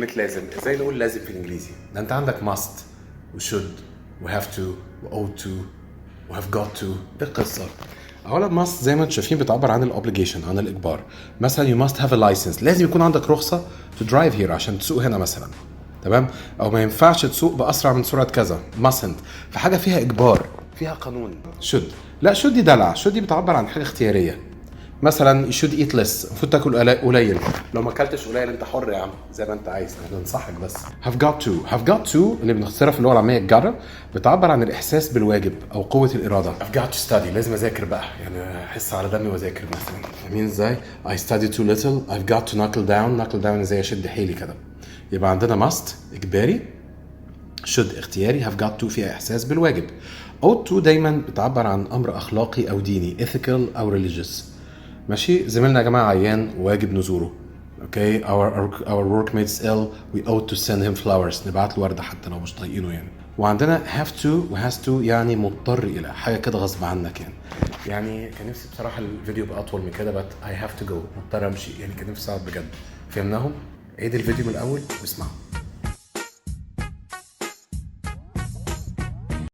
كلمة لازم. ازاي نقول لازم في الانجليزي؟ ده انت عندك must و should و have to و ought to و have got to. دي القصة. اولا must زي ما انتم شايفين بتعبر عن الاوبليجيشن، عن الاجبار. مثلا you must have a license، لازم يكون عندك رخصة to drive here عشان تسوق هنا مثلا، تمام؟ او ما ينفعش تسوق باسرع من سرعة كذا، mustn't. فحاجة فيها اجبار، فيها قانون. should، لا should دي دلع، should دي بتعبر عن حاجة اختيارية. مثلا you should eat less، المفروض تاكل قليل. لو ما اكلتش قليل انت حر يا عم، زي ما انت عايز، انا بنصحك بس. have got to اللي بنختصرها في اللغه العاميه gotta، بتعبر عن الاحساس بالواجب او قوه الاراده. I've got to study، لازم اذاكر بقى، يعني احس على دمي واذاكر مثلا. فاهمين ازاي؟ I study too little، I've got to knuckle down زي اشد حيلي كده. يبقى عندنا must اجباري، should اختياري، have got to فيها احساس بالواجب. ought to دايما بتعبر عن امر اخلاقي او ديني، ethical او religious. ماشي؟ زميلنا يا جماعه عيان واجب نزوره. اوكي، our workmates ill we ought to send him flowers، نبعت له ورده حتى لو مش طايقينه يعني. وعندنا have to و has to يعني مضطر الى حاجه كده غصب عنك يعني كان نفسي بصراحه الفيديو يبقى اطول من كده، but I have to go، مضطر امشي يعني، كان نفسي اقعد بجد. فهمناهم؟ عيد الفيديو من الاول واسمعوا.